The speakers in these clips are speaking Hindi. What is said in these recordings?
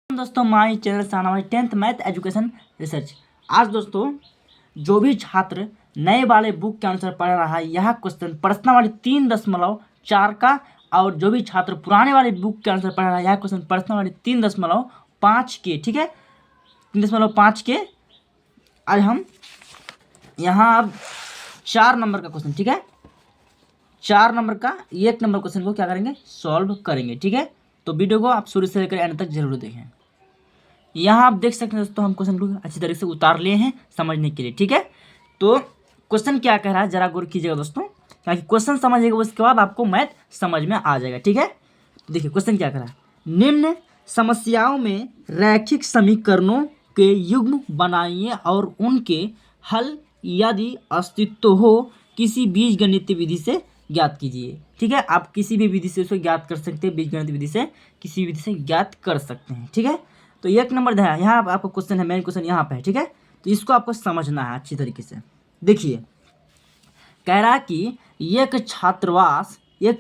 दोस्तों माय चैनल साना भाई 10th मैथ एजुकेशन रिसर्च। आज दोस्तों जो भी छात्र नए वाले बुक के आंसर पढ़ रहा है, यह क्वेश्चन प्रश्न वाली 3.4 का, और जो भी छात्र पुराने वाले बुक के आंसर पढ़ रहा है, यह क्वेश्चन प्रश्न वाली 3.5 के, ठीक है, 3.5 के। आज हम यहाँ अब 4 नंबर का क्वेश्चन, ठीक है, 4 नंबर का 1 नंबर क्वेश्चन को क्या करेंगे, सॉल्व करेंगे, ठीक है। तो वीडियो को आप शुरू से लेकर एंड तक जरूर देखें। यहाँ आप देख सकते हैं दोस्तों, हम क्वेश्चन को अच्छी तरीके से उतार लिए हैं समझने के लिए, ठीक है। तो क्वेश्चन क्या कह रहा है जरा गौर कीजिएगा दोस्तों, ताकि क्वेश्चन समझिएगा, उसके बाद आपको मैथ समझ में आ जाएगा, ठीक है। तो देखिए क्वेश्चन क्या कह रहा है, निम्न समस्याओं में रैखिक समीकरणों के युग्म बनाइए और उनके हल यदि अस्तित्व हो किसी बीजगणितीय विधि से ज्ञात कीजिए, ठीक है। आप किसी भी विधि से उसको ज्ञात कर सकते हैं, बीजगणित विधि से किसी विधि से ज्ञात कर सकते हैं, ठीक है। तो 1 नंबर है, यहाँ आपका क्वेश्चन है, मेन क्वेश्चन यहाँ पे है, ठीक है। तो इसको आपको समझना है अच्छी तरीके से। देखिए कह रहा है कि एक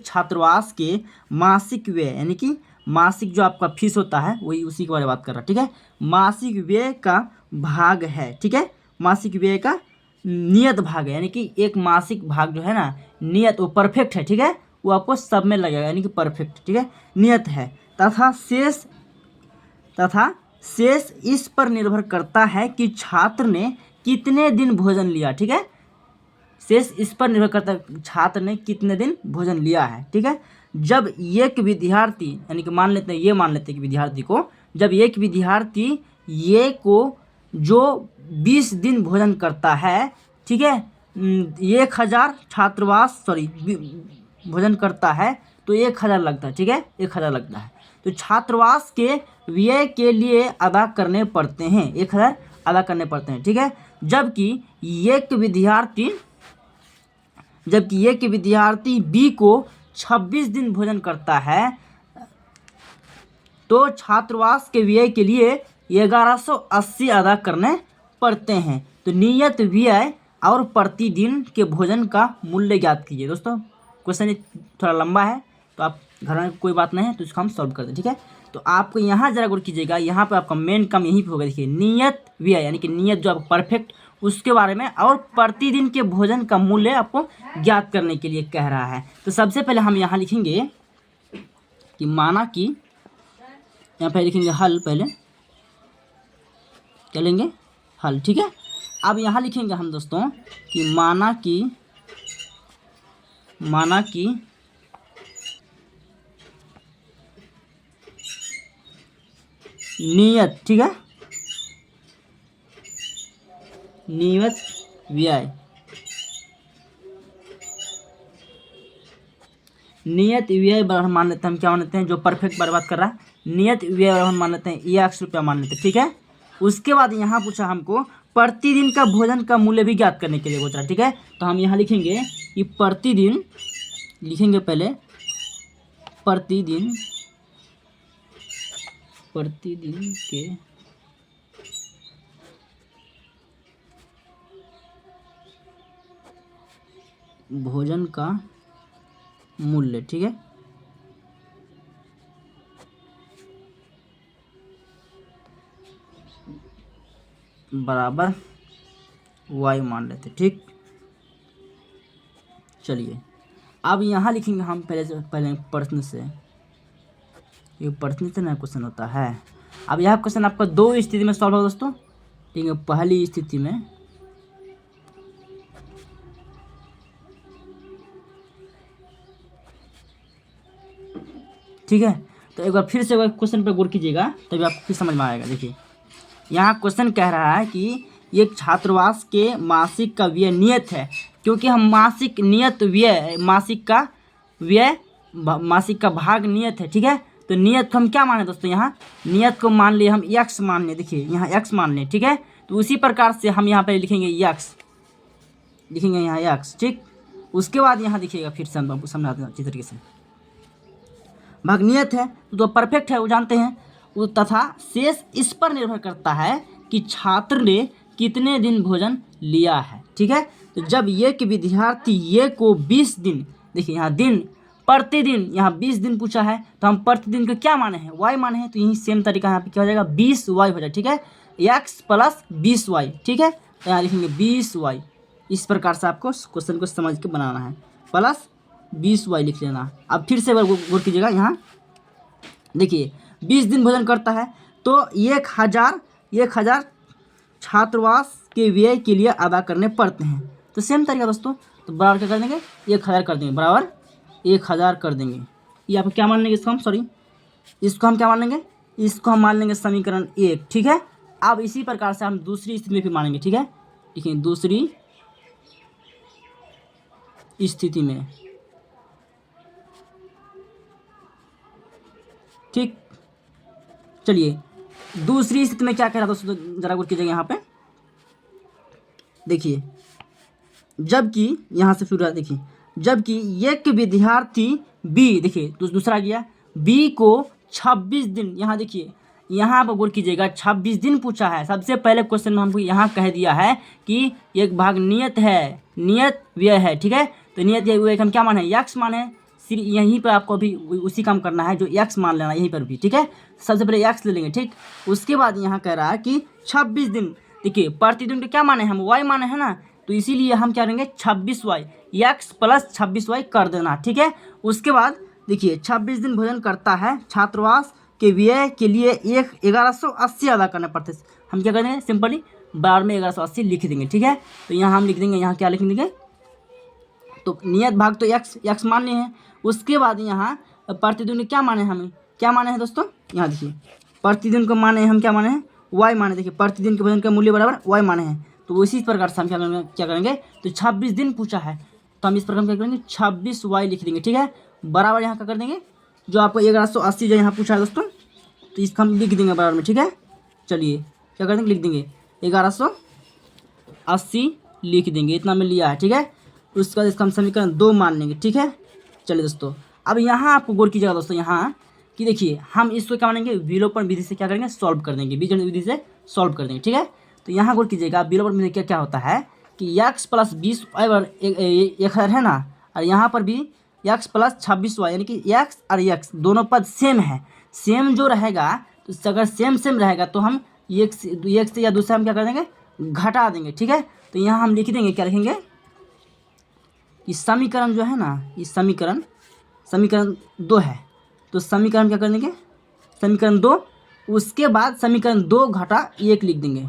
छात्रावास के मासिक व्यय, यानी कि मासिक जो आपका फीस होता है वही उसी के बारे में बात कर रहा है, ठीक है। मासिक व्यय का भाग है, ठीक है, मासिक व्यय का नियत भाग है, यानी कि एक मासिक भाग जो है ना, नियत, वो परफेक्ट है, ठीक है, वो आपको सब में लगेगा, यानी कि परफेक्ट, ठीक है, नियत है। तथा शेष इस पर निर्भर करता है कि छात्र ने कितने दिन भोजन लिया, ठीक है। शेष इस पर निर्भर करता है छात्र ने कितने दिन भोजन लिया है, ठीक है। जब एक विद्यार्थी, यानी कि मान लेते हैं कि विद्यार्थी को, जब एक विद्यार्थी ये को जो 20 दिन भोजन करता है, ठीक है, 1000 छात्रावास भोजन करता है तो 1000 लगता है, ठीक है, 1000 लगता है। तो छात्रावास के व्यय के लिए अदा करने पड़ते हैं, 1000 अदा करने पड़ते हैं, ठीक है। जबकि एक विद्यार्थी बी को 26 दिन भोजन करता है तो छात्रावास के व्यय के लिए 1180 अदा करने पड़ते हैं। तो नियत व्यय और प्रतिदिन के भोजन का मूल्य ज्ञात कीजिए। दोस्तों क्वेश्चन थोड़ा लंबा है, तो आप घर में कोई बात नहीं है, तो इसको हम सॉल्व करते हैं, ठीक है। तो आपको यहाँ जरा गौर कीजिएगा, यहाँ पे आपका मेन काम यहीं पे होगा। देखिए नियत व्यय, यानी कि नियत जो आपको परफेक्ट, उसके बारे में, और प्रतिदिन के भोजन का मूल्य आपको ज्ञात करने के लिए कह रहा है। तो सबसे पहले हम यहाँ लिखेंगे कि माना कि, यहाँ पे लिखेंगे हल, पहले क्या लेंगे, हल, ठीक है। अब यहाँ लिखेंगे हम दोस्तों कि माना कि नियत, ठीक है, नियत व्यय, नियत व्यय बराबर मान लेते हैं, हम क्या मान लेते हैं, जो परफेक्ट बारे बात कर रहा है, नियत व्यय बराबर मान लेते हैं 1 रुपया मान लेते हैं, ठीक है। उसके बाद यहाँ पूछा हमको प्रतिदिन का भोजन का मूल्य भी ज्ञात करने के लिए पूछ रहा है, ठीक है। तो हम यहाँ लिखेंगे कि प्रतिदिन, लिखेंगे पहले प्रतिदिन के भोजन का मूल्य, ठीक है, बराबर y मान लेते, ठीक। चलिए अब यहाँ लिखेंगे हम पहले प्रश्न से, ये प्रश्न से ना क्वेश्चन होता है। अब यह क्वेश्चन आपका 2 स्थिति में सॉल्व होगा दोस्तों, ठीक है। पहली स्थिति में, ठीक है, तो एक बार फिर से क्वेश्चन पर गौर कीजिएगा, तभी आपको फिर समझ में आएगा। देखिए यहाँ क्वेश्चन कह रहा है कि एक छात्रावास के मासिक का व्यय नियत है, क्योंकि हम मासिक नियत व्यय, मासिक का भाग नियत है, ठीक है। तो नियत को हम क्या माने दोस्तों, यहाँ नियत को मान लिए हम x मान लें, देखिए यहाँ x मान लें, ठीक है। तो उसी प्रकार से हम यहाँ पर लिखेंगे x, लिखेंगे यहाँ x, ठीक। उसके बाद यहाँ देखिएगा, फिर से हम समझाते हैं अच्छी तरीके से। भाग नियत है तो परफेक्ट है, वो जानते हैं, वो, तथा शेष इस पर निर्भर करता है कि छात्र ने कितने दिन भोजन लिया है, ठीक है। तो जब एक विद्यार्थी ये को 20 दिन, देखिए यहाँ दिन प्रतिदिन, यहाँ 20 दिन पूछा है तो हम प्रतिदिन को क्या माने हैं, y माने हैं, तो यही सेम तरीका यहाँ पे क्या हो जाएगा 20y हो जाएगा, ठीक है, x प्लस 20y, ठीक है। तो यहाँ लिखेंगे 20y, इस प्रकार से आपको क्वेश्चन को समझ के बनाना है, प्लस 20y लिख लेना। अब फिर से गौर कीजिएगा, यहाँ देखिए 20 दिन भोजन करता है तो 1000 छात्रावास के व्यय के लिए अदा करने पड़ते हैं। तो सेम तरीका दोस्तों, तो बराबर क्या कर देंगे 1000 कर देंगे, बराबर 1000 कर देंगे। ये आप क्या मान लेंगे, इसको हम क्या मान लेंगे, इसको हम मान लेंगे समीकरण 1, ठीक है। अब इसी प्रकार से हम दूसरी स्थिति में भी मानेंगे, ठीक है। देखिए दूसरी स्थिति में, ठीक, चलिए दूसरी स्थिति में क्या कह रहा था दोस्तों, जरा गौर कीजिएगा यहाँ पे। देखिए जबकि यहाँ से शुरू है, देखिए जबकि एक विद्यार्थी बी, देखिए दूसरा गया बी को 26 दिन, यहाँ देखिए यहाँ पर गौर कीजिएगा 26 दिन पूछा है। सबसे पहले क्वेश्चन में हमको यहाँ कह दिया है कि एक भाग नियत है, नियत व्यय है, ठीक है। तो नियत व्यय हम क्या माने, यक्स माने, सिर्फ यहीं पर आपको अभी उसी काम करना है जो यक्स मान लेना यहीं पर भी, ठीक है। सबसे पहले यक्स ले लेंगे, ठीक। उसके बाद यहाँ कह रहा है कि 26 दिन, देखिए प्रतिदिन के क्या माने हम y माने हैं ना, तो इसीलिए हम क्या करेंगे 26y, x प्लस 26y कर देना, ठीक है। उसके बाद देखिए 26 दिन भोजन करता है, छात्रावास के व्यय के लिए 1180 अदा करने पड़ते, हम क्या करेंगे सिंपली बार में 1180 लिख देंगे, ठीक है। तो यहाँ हम लिख देंगे, यहाँ क्या लिख देंगे, तो नियत भाग तो x मान लिए हैं। उसके बाद यहाँ प्रतिदिन क्या माने हमें, क्या माने हैं दोस्तों, यहाँ देखिए प्रतिदिन को माने हम क्या माने हैं y माने, देखिए प्रतिदिन के भोजन का मूल्य बराबर y माने हैं। तो इसी प्रकार से हम क्या करेंगे, तो 26 दिन पूछा है तो हम इस प्रकार क्या करेंगे 26y लिख देंगे, ठीक है। बराबर यहाँ क्या कर देंगे, जो आपको 1180 जो यहाँ पूछा है दोस्तों, तो इसका हम लिख देंगे बराबर में, ठीक है। चलिए क्या कर देंगे, लिख देंगे 1180 लिख देंगे, इतना में लिया है, ठीक है। उसके बाद इसका हम समीकरण 2 मान लेंगे, ठीक है। चलिए दोस्तों अब यहाँ आपको गौर कीजिएगा दोस्तों, यहाँ कि देखिए हम इसको क्या मानेंगे, विलोपन विधि से क्या करेंगे, सॉल्व कर देंगे, बीजगणित विधि से सॉल्व कर देंगे, ठीक है। तो यहाँ गौर कीजिएगा विलोपन विधि क्या क्या होता है कि x प्लस 20y 1000 है ना, और यहाँ पर भी x प्लस 26y, यानी कि x और x दोनों पद सेम है, सेम जो रहेगा तो अगर सेम रहेगा तो हम एक से या दूसरा हम क्या कर देंगे घटा देंगे, ठीक है। तो यहाँ हम लिख देंगे, क्या लिखेंगे कि समीकरण जो है ना, इस समीकरण 2 है, तो समीकरण क्या कर देंगे, समीकरण 2, उसके बाद समीकरण 2 घटा 1 लिख देंगे,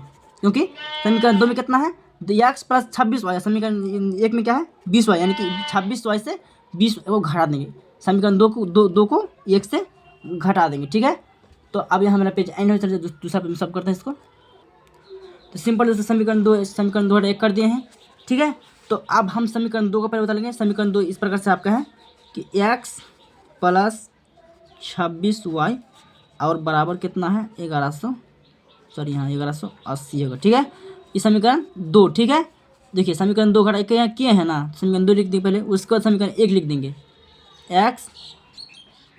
क्योंकि समीकरण 2 में कितना है, तो x प्लस 26y, समीकरण 1 में क्या है 20y, यानी कि 26y से 20 वो घटा देंगे, समीकरण 2 को 1 से घटा देंगे, ठीक है। तो अब यहाँ मेरा पेज एंड हो, चलिए दूसरा पेज सब करते हैं इसको। तो सिंपल दोस्तों समीकरण 2 घटा 1 कर दिए हैं, ठीक है। तो अब हम समीकरण 2 का पहले बता लेंगे। समीकरण 2 इस प्रकार से आपका है कि x प्लस 26y और बराबर कितना है 1180 होगा, ठीक है। ये समीकरण 2, ठीक है। देखिए समीकरण 2 घटा 1 यहाँ किए हैं ना, समीकरण 2 लिख देंगे पहले, उसके बाद समीकरण 1 लिख देंगे, x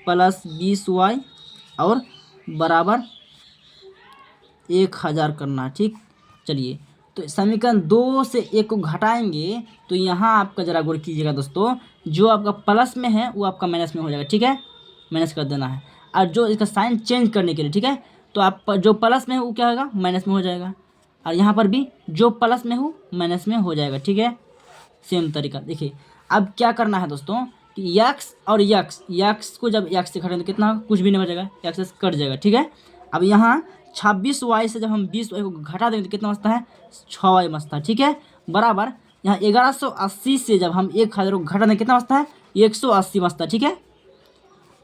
प्लस 20y और बराबर 1000 करना, ठीक। चलिए तो समीकरण 2 से 1 को घटाएंगे तो यहाँ आपका जरा गौर कीजिएगा दोस्तों, जो आपका प्लस में है वो आपका माइनस में हो जाएगा, ठीक है, माइनस कर देना है। और जो इसका साइन चेंज करने के लिए, ठीक है, तो आप जो प्लस में है वो क्या होगा माइनस में हो जाएगा, और यहाँ पर भी जो प्लस में हो माइनस में हो जाएगा, ठीक है। सेम तरीका देखिए अब क्या करना है दोस्तों कि यक्स और यक्स को जब यक्स से घटाएंगे तो कितना कुछ भी नहीं बचेगा, यक्स से कट जाएगा, ठीक है। अब यहाँ 26y से जब हम 20y को घटा देंगे तो कितना बचता है 6y बचता है, ठीक है। बराबर यहाँ 1180 से जब हम 1000 को घटा देंगे कितना बचता है 180 बचता है, ठीक है।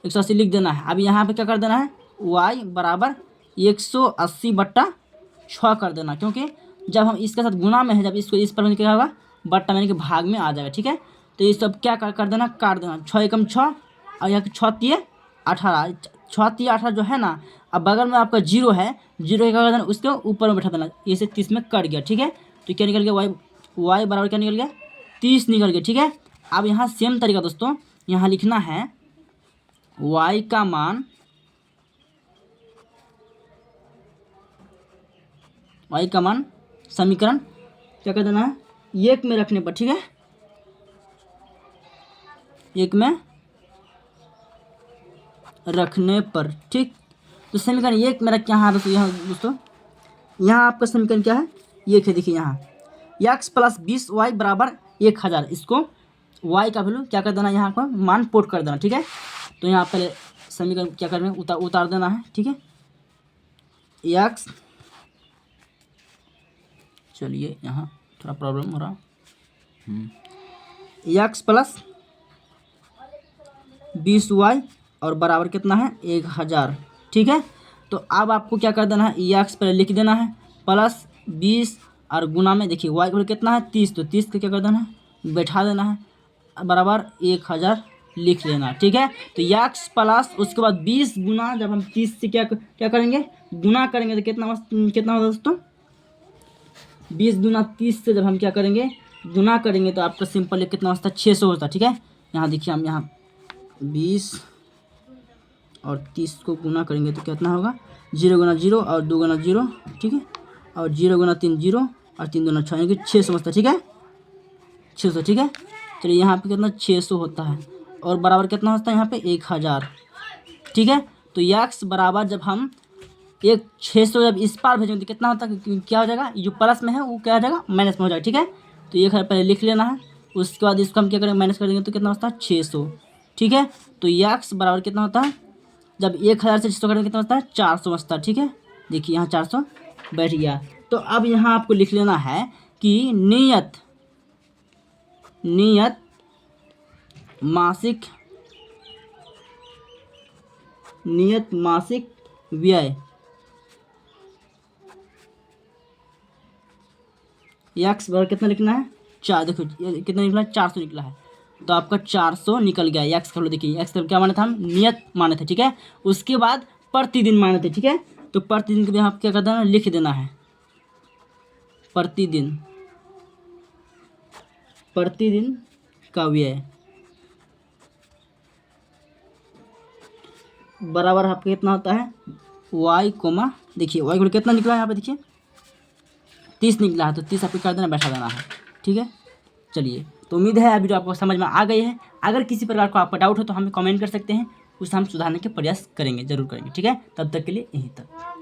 180 लिख देना है। अब यहाँ पे क्या कर देना है y बराबर 180/6 कर देना, क्योंकि जब हम इसके साथ गुना में है, जब इसको इस पर क्या होगा बट्टा में कि भाग में आ जाएगा, ठीक है। तो ये सब क्या कर देना, काट देना, 6 एकम 6 और यहाँ 6 तिये 18, 6 तिये 18 जो है ना, अब बगल में आपका 0 है, 0 क्या कर देना उसके ऊपर में बैठा देना, ये से 30 में कट गया, ठीक है। तो क्या निकल गया y बराबर क्या निकल गया 30 निकल गया, ठीक है। अब यहाँ सेम तरीका दोस्तों यहाँ लिखना है y का मान समीकरण क्या कर देना है 1 में रखने पर, ठीक है, 1 में रखने पर, ठीक। तो समीकरण एक मेरा क्या है दोस्तों, यहाँ दोस्तों यहाँ आपका समीकरण क्या है, एक है, देखिए यहाँ x + 20y बराबर 1000। इसको y का वैल्यू क्या कर देना, यहाँ को मान पुट कर देना, ठीक है। तो यहाँ पहले समीकरण क्या करना है, उतार देना है, ठीक है। x, चलिए यहाँ थोड़ा प्रॉब्लम हो रहा, x + 20y और बराबर कितना है 1000, ठीक है। तो अब आपको क्या कर देना है, x पहले लिख देना है प्लस 20 और गुना में देखिए y को कितना है 30, तो 30 को क्या कर देना है बैठा देना है बराबर 1000 लिख लेना, ठीक है। तो x प्लस उसके बाद 20 गुना, जब हम 30 से क्या करेंगे गुना करेंगे तो कितना होगा दोस्तों, 20 गुना 30 से जब हम क्या करेंगे गुना करेंगे तो आपका सिंपल कितना होता है 600 होता है, ठीक है। यहाँ देखिए हम यहाँ 20 और 30 को गुना करेंगे तो कितना होगा 0 गुना 0 और 2 गुना 0, ठीक है। और 0 गुना 3 0 और 3 दूना 6, यानी कि 600 होता है, ठीक है 600, ठीक है। चलिए यहाँ पे कितना 600 होता है और बराबर कितना होता है यहाँ पे 1000, ठीक है। तो x बराबर जब हम 600 जब इस पार भेजेंगे तो कितना होता है, क्या हो जाएगा, जो प्लस में है वो क्या हो जाएगा माइनस में हो जाएगा, ठीक है। तो 1000 पहले लिख लेना है, उसके बाद इसको हम क्या करेंगे माइनस कर देंगे तो कितना होता है 600, ठीक है। तो x बराबर कितना होता है, जब 1000 से 600 करेंगे कितना होता है 400 बचता है, ठीक है। देखिए यहाँ 400 बैठ गया। तो अब यहाँ आपको लिख लेना है कि नियत मासिक व्यय x बराबर कितना लिखना है 4, देखो कितना निकला है 400 निकला है। तो आपका 400 निकल गया x का वैल्यू, देखिए x का क्या माने थे हम नियत माने थे, ठीक है। उसके बाद प्रतिदिन माने थे, ठीक है। तो प्रतिदिन के भी आप क्या कर देना लिख देना है, प्रतिदिन का व्यय बराबर आपका कितना होता है y, देखिए y को कितना निकला है यहाँ पे देखिए 30 निकला है, तो 30 आपको कर देना बैठा देना है, ठीक है। चलिए, तो उम्मीद है अभी जो आपको समझ में आ गई है। अगर किसी प्रकार को आपका डाउट हो तो हमें कमेंट कर सकते हैं, उसे हम सुधारने के प्रयास करेंगे, जरूर करेंगे, ठीक है। तब तक के लिए यहीं तक।